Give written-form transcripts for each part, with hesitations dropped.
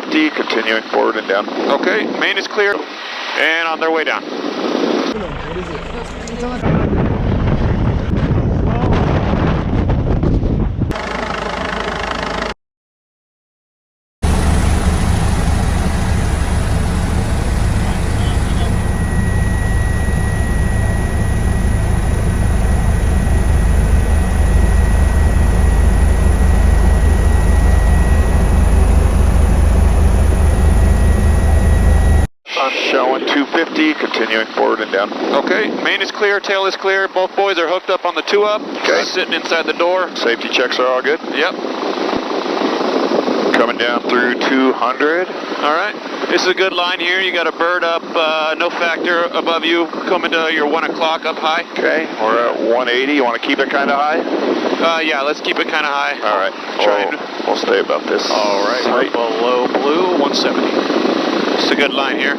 250, continuing forward and down. Okay, main is clear, and on their way down. Showing 250, continuing forward and down. Okay, main is clear, tail is clear. Both boys are hooked up on the 2-up. Okay. Sitting inside the door. Safety checks are all good. Yep. Coming down through 200. All right. This is a good line here. You got a bird up, no factor above you, coming to your 1 o'clock up high. Okay, we're at 180. You want to keep it kind of high? Yeah, let's keep it kind of high. All right. We'll stay about this. All right. We're below blue, 170. It's a good line here.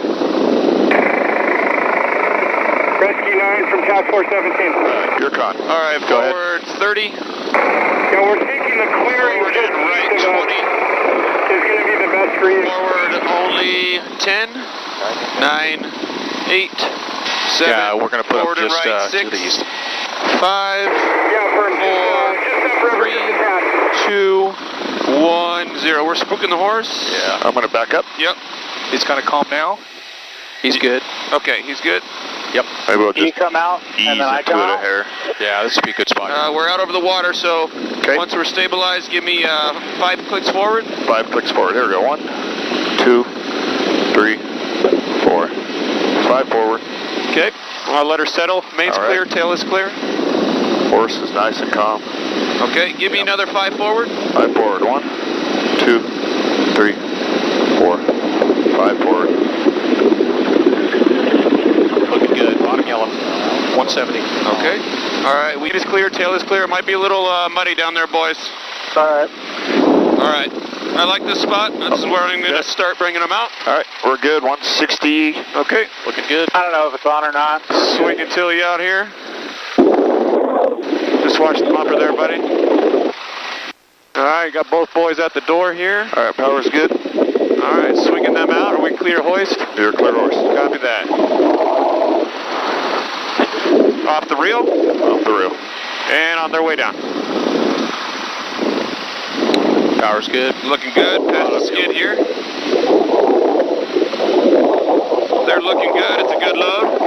Rescue 9 from Task Force 17. Your con. All right, Go forward ahead. 30. Yeah, we're taking the clearing Forward and right 20. Is going to be the best for you. Forward only 10, 9, 8, 7. Yeah, we're going to put forward up and just right, 6, to the east. 5, Yeah, for 4, 3, 2, 1, 0. We're spooking the horse. Yeah. I'm going to back up. Yep. He's kind of calm now. He's good. Okay, he's good. Yep. Maybe we'll You just come out, ease and then I into come it a out. hair. Yeah, this would be a good spot. We're out over the water, so Okay. once we're stabilized, give me 5 clicks forward. 5 clicks forward. Here we go. 1, 2, 3, 4. 5 forward. Okay. I'll let her settle. Main's All right. clear, tail is clear. Horse is nice and calm. Okay, give me another 5 forward. 5 forward. 1, 2, 3, 4. 5 forward. Looking good. Bottom yellow. 170. Okay. All right, weed is clear, tail is clear. It might be a little muddy down there, boys. All right. All right. I like this spot. This is where I'm going to start bringing them out. All right. We're good. 160. Okay. Looking good. I don't know if it's on or not. Swinging Tilly out here. Just watch the bumper there, buddy. All right, got both boys at the door here. All right. Power's good. All right, swinging them out. Are we clear hoist? You're a clear horse. Copy that. Off the reel. Off the reel. And on their way down. Power's good. Looking good. Past the skid here. They're looking good. It's a good load.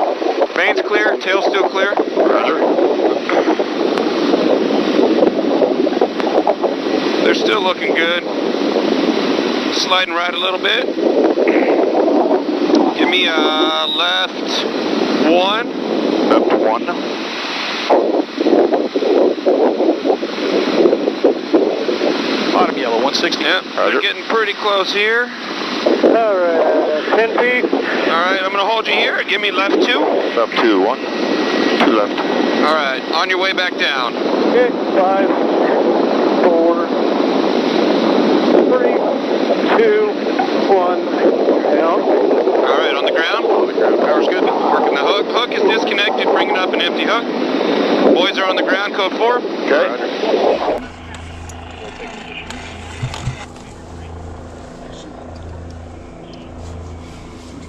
Main's clear. Tail's still clear. Roger. They're still looking good. Sliding right a little bit. Give me a left 1. Left 1. Bottom yellow. 160. Yep. Roger. They're getting pretty close here. All right. 10 feet. All right, I'm going to hold you here. Give me left 2. Left 2. 1. 2 left. All right, on your way back down. Okay. 5, 4, 3, 2, 1. Down. All right, on the ground. Power's good. Working the hook. Hook is disconnected, bringing up an empty hook. Boys are on the ground, code 4. Okay.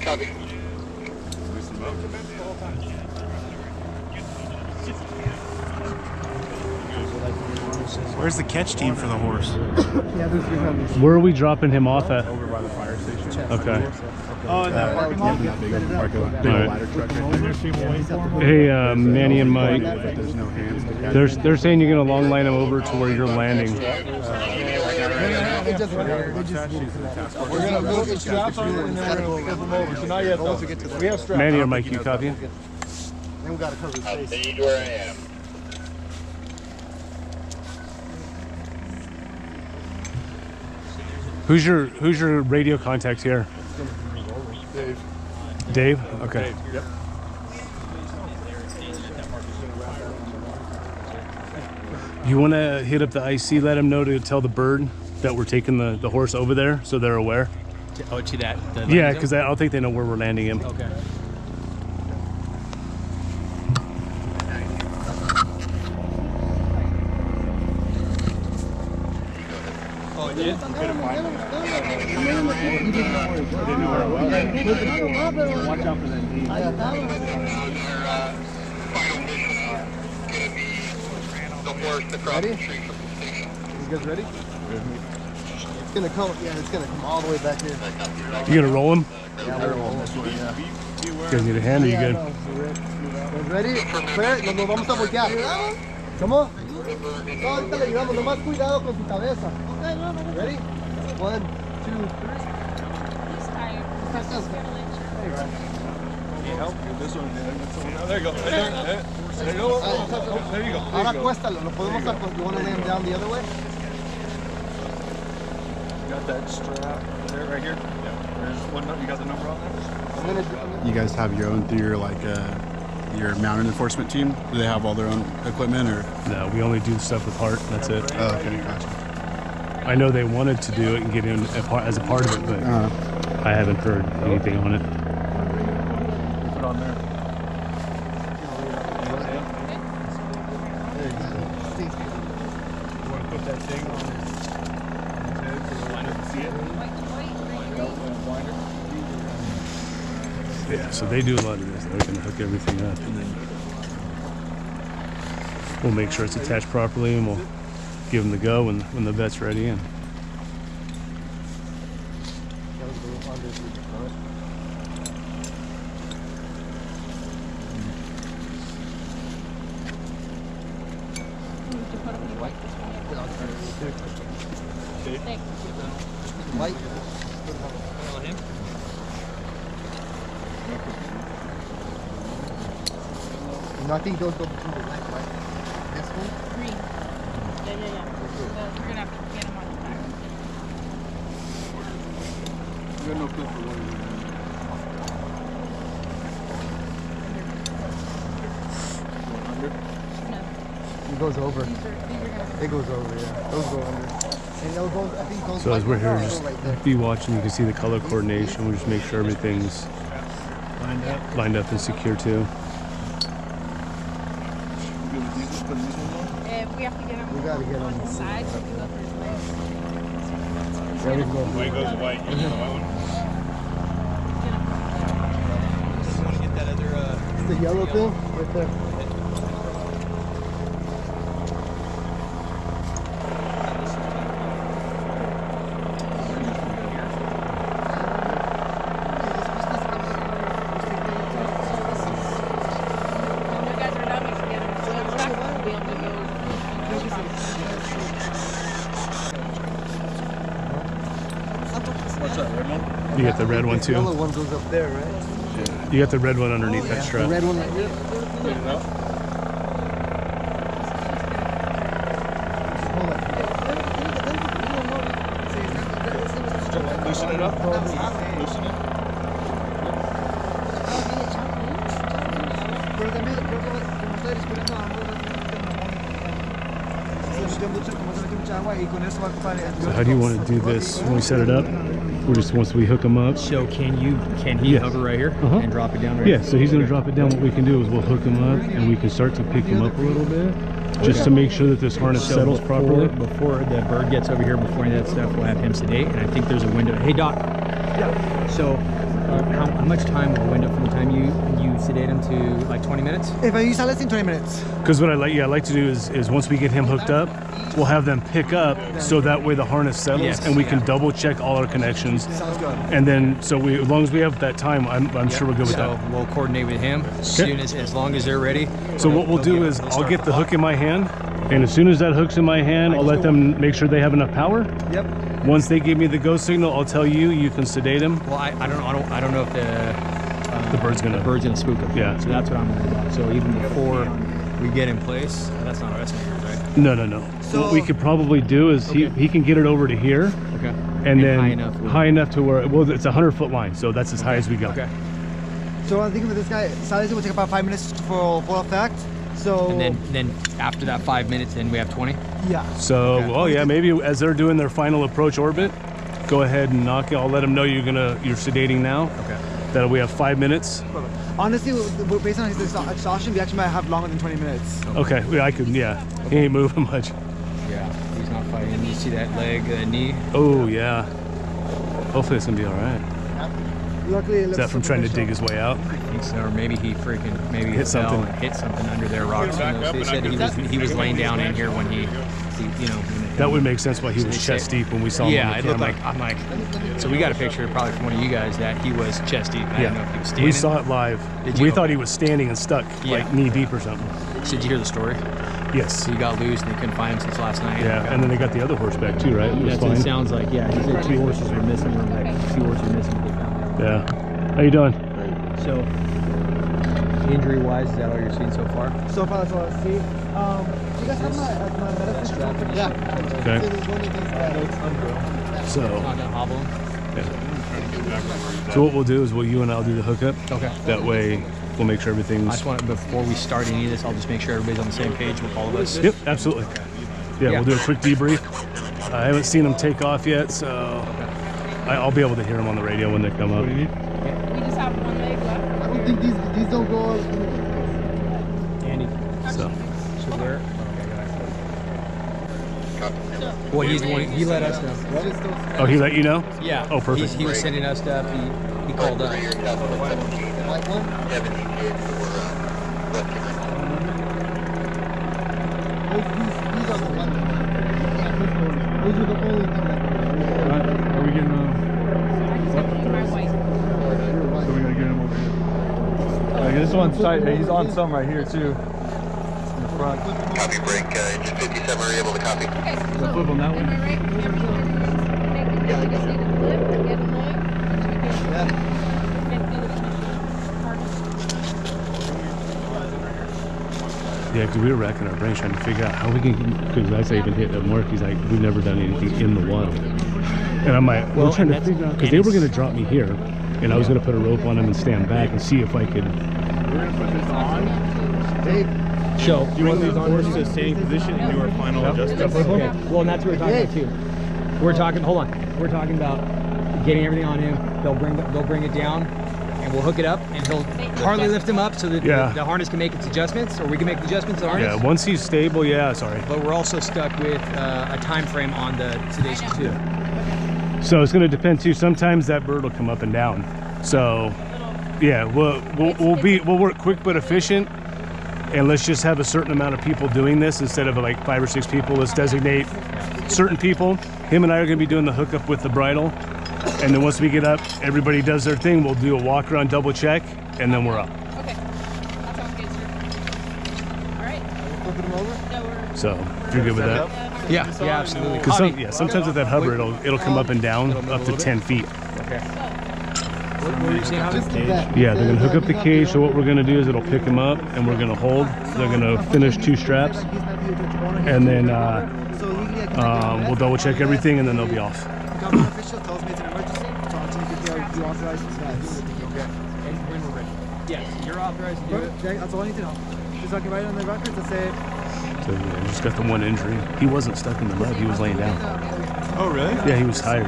Copy. Where's the catch team for the horse? Where are we dropping him off at? Over by the fire station. Okay. Oh, in that parking lot? That big parking lot. Big All right. ladder truck right there. Hey, Manny and Mike, But there's no hands to catch. they're saying you're gonna long line them over to where you're landing. We're gonna get straps on and then we're gonna flip them over. So not yet though. We have straps. Manny or Mike, you copy? Then we gotta cover his face. Indeed where I am. Who's your radio contact here? Dave. Dave? Okay. Yep. You want to hit up the IC, let them know to tell the bird that we're taking the horse over there so they're aware? Oh, to that? Yeah, because I don't think they know where we're landing him. Okay. Watch out for that knee. Ready? You guys ready? It's gonna come. Yeah, it's gonna come all the way back here. You gonna roll him? Yeah, we're rolling this way. Yeah. You guys need a hand? Are you good? ¿Guys ready? Espera, nos vamos a voltear. ¿Cómo? No, ahorita le ayudamos. Nomás cuidado con su cabeza. Ready? 1, 2, 3. He's tired. Hey, right. Need help? This one. There you go. Right there. There you go. There you go. Ahora acuéstalo. Lo podemos acostar. You want to lay him down the other way? Got that strap there, right here. Yeah. There's one. You got the number on there. You guys have your own through your your mounted enforcement team? Do they have all their own equipment or? No, we only do stuff with HART. That's it. Oh, okay, gotcha. I know they wanted to do it and get in as a part of it, but I haven't heard anything on it. Put on there. You want to put that thing on his head so the blinder can see it? Yeah, so they do a lot of this. They're going to hook everything up, and then we'll make sure it's attached properly, and we'll give them the go when the vet's ready in. White. No, I think those go between the black, right? This one? Green. Yeah. We're gonna have to get him on the back. You got no clip for one of them. It goes over. These are gonna It goes over, yeah. Those go under. And those go, I think those So as we're here, go just right there. be watching. You can see the color coordination. We just make sure everything's lined up and secure too. we have to get him We gotta get on him. his side so we can go for his legs. There we go. White goes white. You know that one? It's the yellow thing right there. When you guys are done, we should get him his legs back. We'll be able to go. What's that, red one? You got the red one The yellow too. one goes up there, right? You got the red one underneath that The strap. red one right here. Get it up. Hold on. Loosen it up. Loosen it. So how do you want to do this when we set it up? We're just once we hook them up. So can he Yes. hover right here and drop it down right Yeah, so he's going to drop it down. What we can do is we'll hook him up and we can start to pick him up a little bit just to make sure that this harness settles properly. Before the bird gets over here, before any of that stuff, we'll have him sedate. And I think there's a window. Hey, Doc. Yeah. So how much time will window from the time you sedate him to like 20 minutes? If I use less than 20 minutes. Because what I like to do is once we get him hooked up, we'll have them pick up so that way the harness settles Yes, and we can yeah. double check all our connections. Sounds good. And then so as long as we have that time, I'm sure we're good with So that. we'll coordinate with him as long as they're ready. So what we'll do is I'll get the hook in my hand, and as soon as that hook's in my hand, I'll let them make sure they have enough power. Yep. Once they give me the go signal, I'll tell you. You can sedate him. Well, I don't know if The bird's gonna spook him. Yeah. So that's what I'm worried about. So even before we get in place, that's not yours, right? No. What we could probably do is he can get it over to here, Okay. and then high enough to where it's a 100-foot line, so that's as high as we go. Okay. So I'm thinking with this guy, silencing will take about 5 minutes for full effect. So And then after that 5 minutes, then we have 20. yeah. So, Okay. maybe as they're doing their final approach orbit, go ahead and knock it. I'll let them know you're sedating now. Okay. That we have 5 minutes. Honestly, based on his exhaustion, we actually might have longer than 20 minutes. Okay, he ain't moving much. Yeah, he's not fighting. See that leg, knee? Oh, yeah. Hopefully it's going to be all right. Luckily, it Is that from trying to dig his way out? I think so, or maybe he maybe Hit fell something. and hit something under their rocks. They said he was laying down in here when he you know. That would make sense why he was chest deep when we saw him Yeah, on it the looked camera. like, I'm like, so we got a picture probably from one of you guys that he was chest deep. I didn't know if he was standing. We saw it live. Did We you? thought he was standing and stuck, like knee deep or something. So did you hear the story? Yes. So he got loose and they couldn't find him since last night. Yeah, and then they got the other horse back too, right? It was That's what it fine. sounds like. Yeah, he said 2 horses were missing. Or like 2 horses were missing. They found them. Yeah. How you doing? So, injury-wise, is that all you're seeing so far? So far, that's all I see. You guys have my medicine? Yeah. Okay. So, Not gonna hobble him? so what we'll do is you and I'll do the hookup. Okay. That way we'll make sure I everything's... just want to, before we start any of this, I'll just make sure everybody's on the same page with all of us. Yep, absolutely. Yeah, we'll do a quick debrief. I haven't seen them take off yet, so I'll be able to hear them on the radio when they come up. We just have one leg left. I don't think these don't go. Andy. So, there. Well, he's the one. He let us know. oh, he let you know? Yeah. Oh, perfect. He was sending us stuff. He called us. Like one? These are the ones. Those are the only things that Are we getting I just have to use my white. so we gotta get him over here. Like, this one's tight. Hey, he's on some right here too. In the front. Copy break, engine 57, are you able to copy? Okay, so Flip on that one. am I right? We just need to flip, get a leg, Yeah, because we were racking our brains trying to figure out how we can, because I even hit at work, he's like, we've never done anything in the wild. And I'm like, we're trying to figure out, because they were going to drop me here, and I was going to put a rope on him and stand back and see if I could. We're gonna put this on. So, Do you want these on to a standing position and do our final adjustment? okay. Well, and that's what we're talking about too. We're talking. Hold on. We're talking about getting everything on him. They'll bring it down, and we'll hook it up, and he'll hardly lift him up so that the harness can make its adjustments, or we can make the adjustments to the harness. Yeah, once he's stable, sorry. But we're also stuck with a time frame on the sedation too. So it's going to depend too. Sometimes that bird will come up and down. So yeah, we'll work quick but efficient, and let's just have a certain amount of people doing this instead of like 5 or 6 people. Let's designate certain people. Him and I are going to be doing the hookup with the bridle, and then once we get up, everybody does their thing. We'll do a walk around, double check, and then we're up. Okay, that sounds good, sir. All right. Flipping them over? No, we're So if you're good with that. Yeah, absolutely. Because sometimes with that hover, it'll come up and down up to 10 feet. Okay. What were you saying? Just do that. Yeah, they're gonna hook up the cage. So what we're gonna do is it'll pick him up, and we're gonna hold. They're gonna finish 2 straps, and then we'll double check everything, and then they'll be off. Government official tells me it's an emergency, so I'm going to get you authorized to that. Okay. And when we're ready. Yes, you're authorized to do it. Okay, that's all I need to know. Just so I can write it on the records and say, So yeah, just got the one injury. He wasn't stuck in the mud. He was laying down. Oh, really? Yeah, he was tired.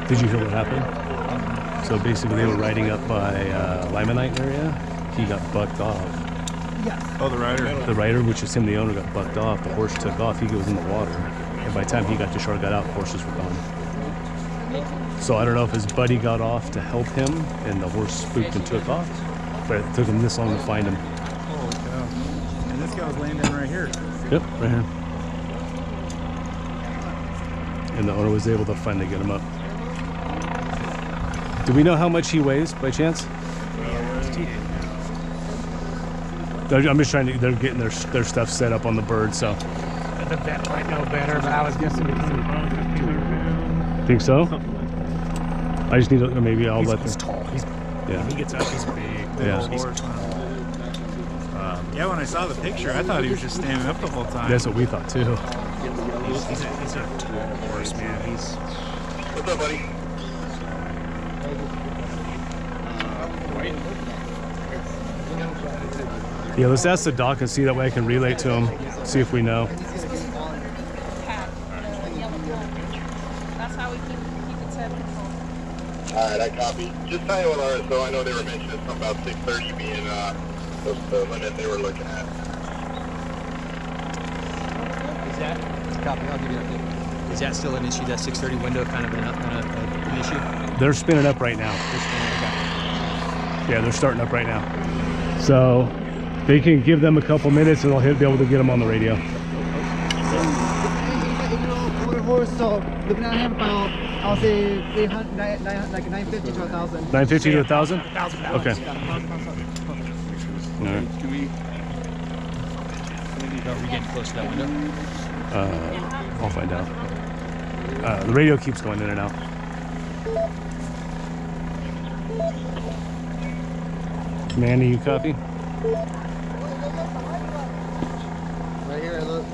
Did you hear what happened? So basically, they were riding up by Limonite area. He got bucked off. Oh, the rider. The rider, which is him, the owner, got bucked off. The horse took off. He goes in the water, and by the time he got to shore, got out, horses were gone. So I don't know if his buddy got off to help him, and the horse spooked and took off. But it took him this long to find him. Holy cow. And this guy was laying down right here. Yep, right here. And the owner was able to finally get him up. Do we know how much he weighs by chance? I'm just trying to, they're getting their stuff set up on the bird, so. The vet might know better, but I was guessing between. Think so? I just need to, maybe I'll let them. He's tall. Yeah. He gets up, he's big. Yeah. He's tall. Yeah, when I saw the picture, I thought he was just standing up the whole time. That's what we thought too. He's a tall horse, man. He's. What's up, buddy? Yeah, let's ask the doc and see, that way I can relay to him, see if we know. tag, the yellow tag. That's how we keep its head control. All right, I copy. Just tell you what, RSO, I know they were mentioning something about 6:30 being the limit they were looking at. that? Copy, I'll give you that. Is that still an issue, that 630 window kind of an issue? They're spinning up right now. They're spinning, okay. Yeah, they're starting up right now. So they can give them a couple minutes and they'll be able to get them on the radio. So looking at him about, I'll say 950 to 1,000. 950 to 1,000? 1,000. Okay. All right. Are we getting close to that window? I'll find out. The radio keeps going in and out. Manny, you copy? Right here, look.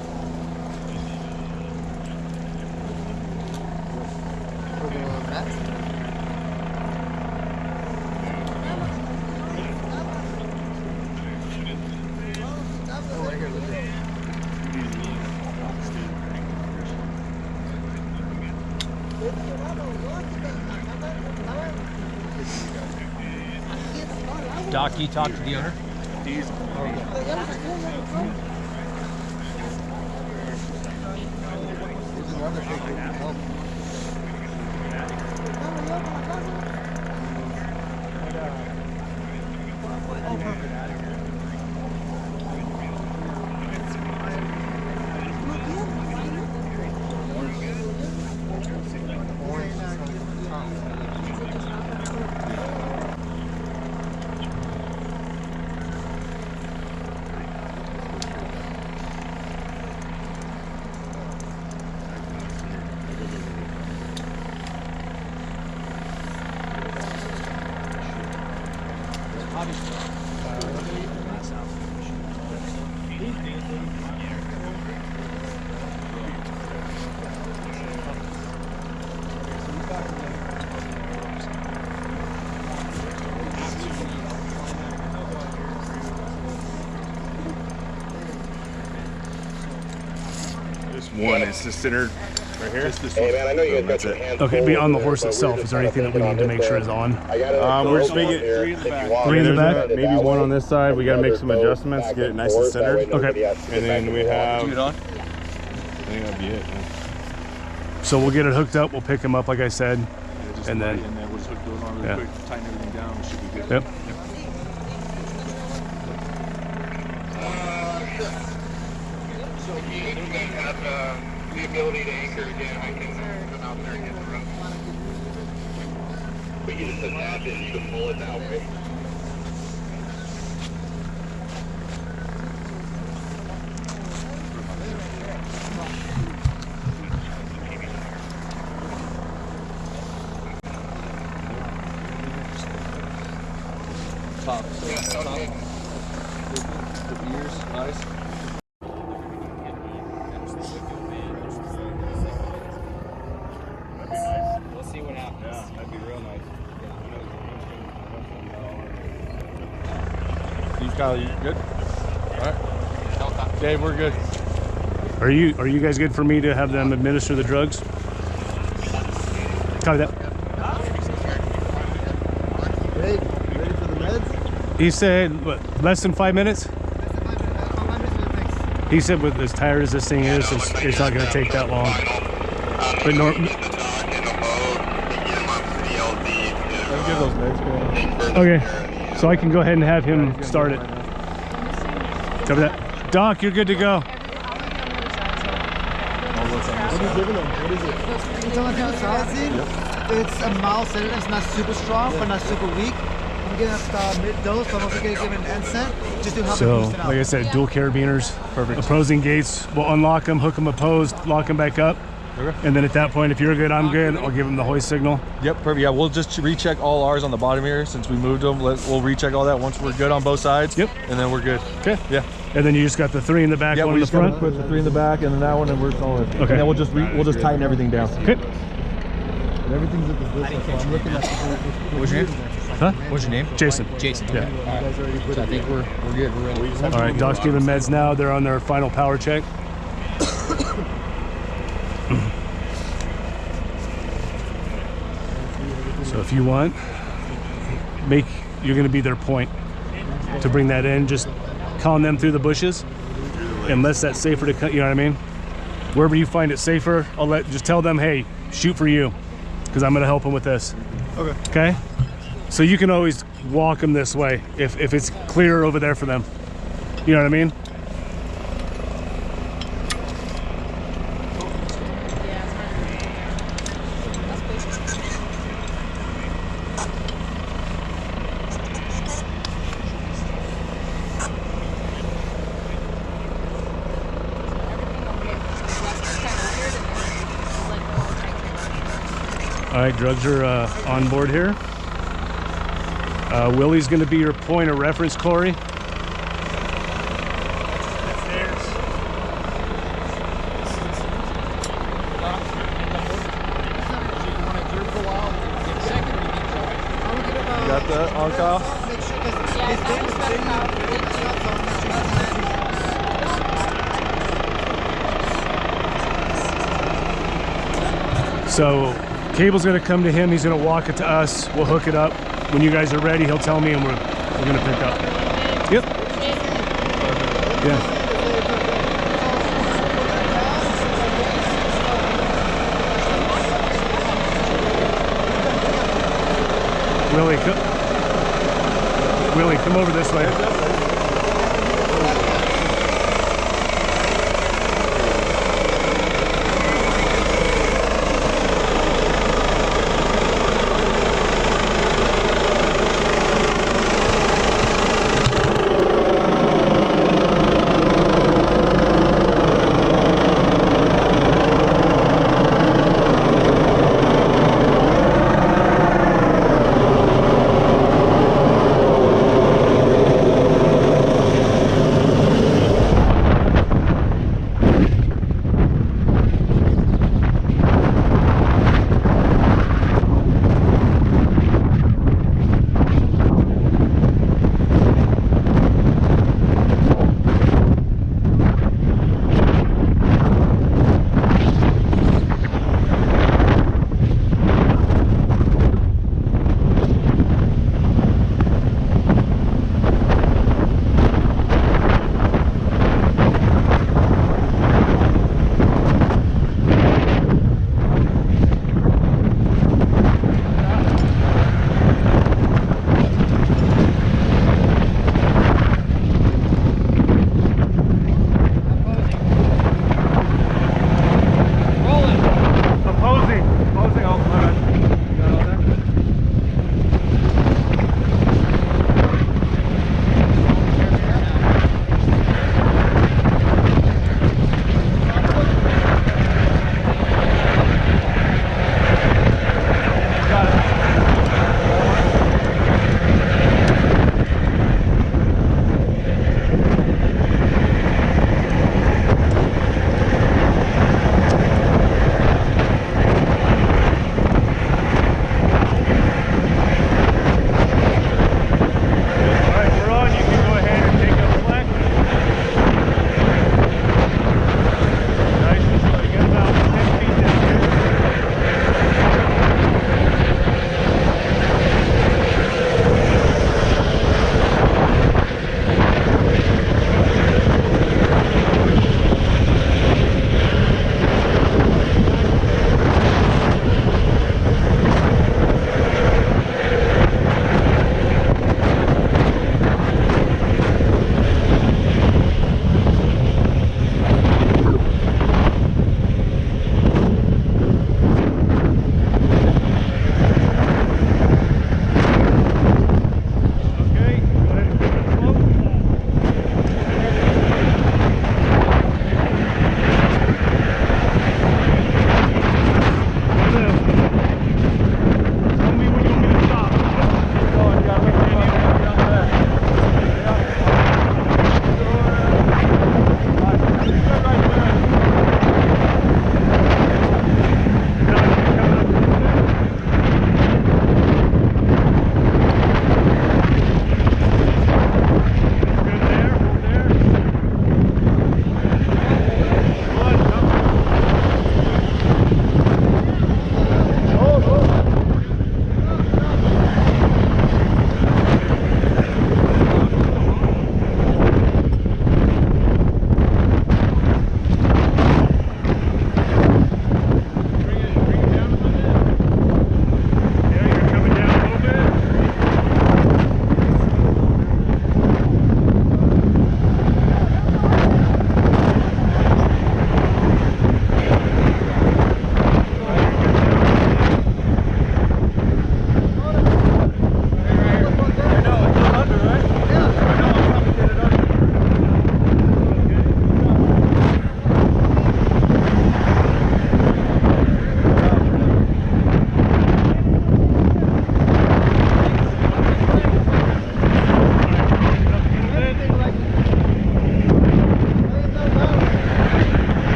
Doc, you talk to the owner? One is just centered right here. Hey man, I know you guys got your hands Okay, beyond the horse itself, is there anything that we need to make sure is on? We're just making Three in the back? Maybe one on this side. We got to make some adjustments to get it nice and centered. Okay. And then we have. on? I think that'd be it. Man. So we'll get it hooked up. We'll pick him up, like I said, and then we'll just hook those on really quick, tighten everything down. It should be good. Yep. So if you guys have the ability to anchor again, I can come out there and get the rope. But you just attach it and you can pull it that way. Top. The ears, nice. We'll see what happens. Yeah, that'd be real nice. Steve, Kyle, you good? All right. Dave, we're good. Are you guys good for me to have them administer the drugs? Copy that. Ready for the meds? He said, what, less than 5 minutes? He said with as tired as this thing is, it's not going to take that long. But Let's give those meds. okay, so I can go ahead and have him start it. Cover that. Doc, you're good to go. What are you giving them? What is it? It's on the It's a mild sedative. It's not super strong, but not super weak. I'm giving up mid-dose, but I'm also going to give an NSAID just to help it So, boost it out. like I said, dual carabiners, opposing gates. We'll unlock them, hook them opposed, lock them back up. Okay. And then at that point, if you're good, I'm good. I'll give them the hoist signal. Yep, perfect. Yeah, we'll just recheck all ours on the bottom here since we moved them. We'll recheck all that once we're good on both sides. Yep. And then we're good. Okay. Yeah. And then you just got the 3 in the back, Yeah, one we in the just gotta front. put the 3 in the back and then that one, and we're solid. Okay. And then we'll just tighten everything down. Okay. And everything's at the distance, so I'm looking at What's your name? Huh? What's your name? Jason. Jason. Yeah. Alright. So I think we're good. We're ready. All right, Doc's giving meds now. They're on their final power check. So if you want, you're going to be their point to bring that in. Just calling them through the bushes, unless that's safer to cut. You know what I mean? Wherever you find it safer, just tell them, hey, shoot for you, because I'm gonna help them with this. Okay. Okay? So you can always walk them this way if it's clear over there for them. You know what I mean? All right, drugs are on board here. Willie's going to be your point of reference, Corey. You got that on Kyle? So cable's going to come to him. He's going to walk it to us. We'll hook it up. When you guys are ready, he'll tell me and we're going to pick up. Yep. Yeah. Willie, come over this way.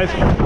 guys.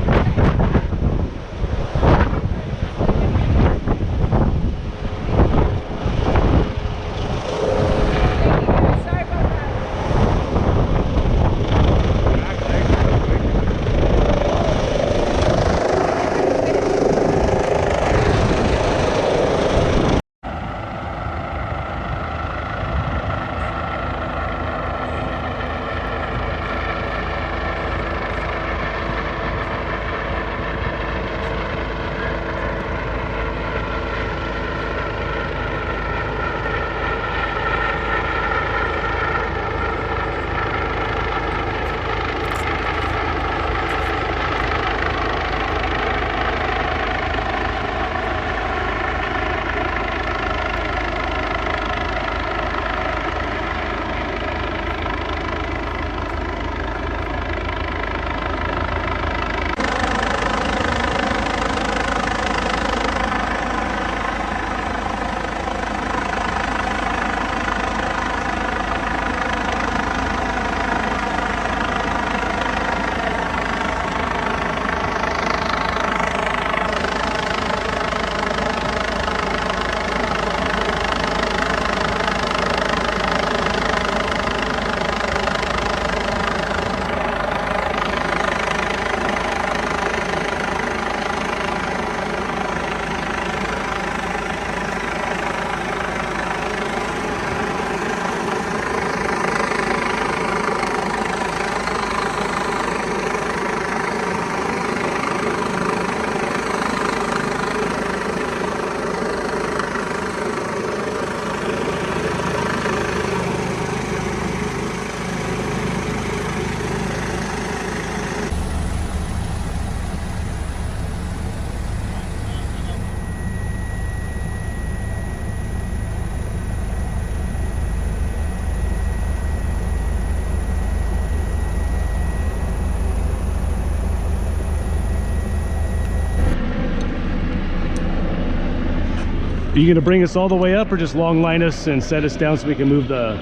Are you gonna bring us all the way up or just long line us and set us down so we can move the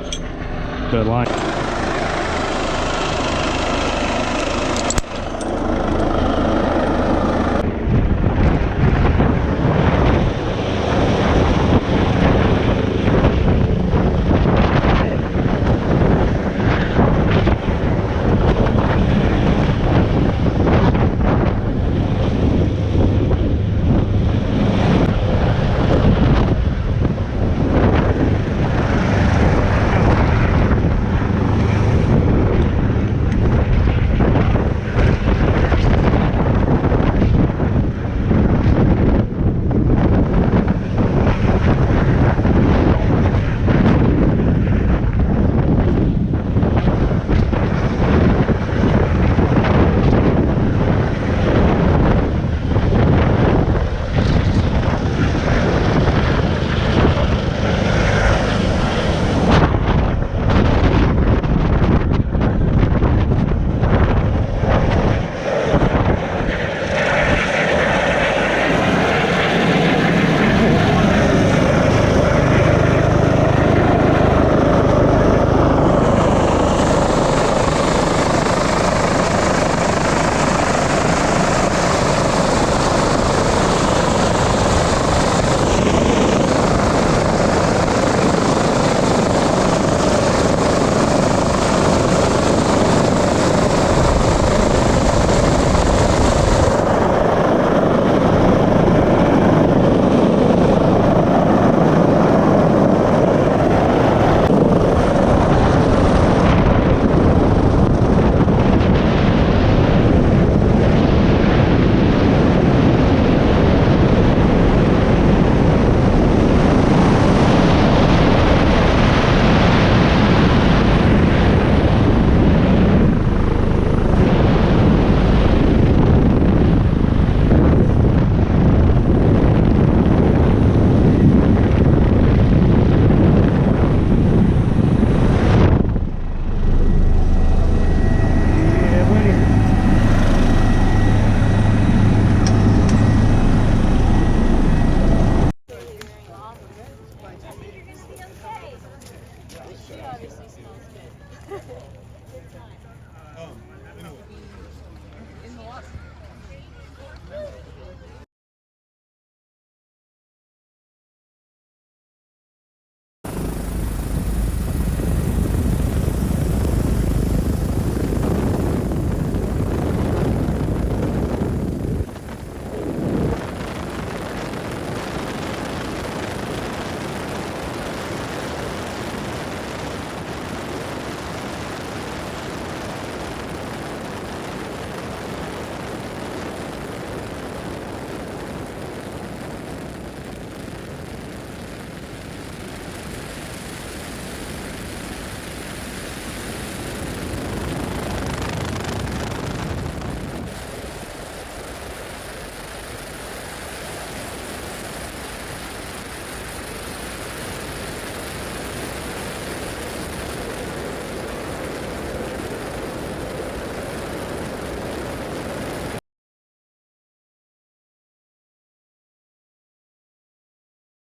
line? She obviously smells good. Good time.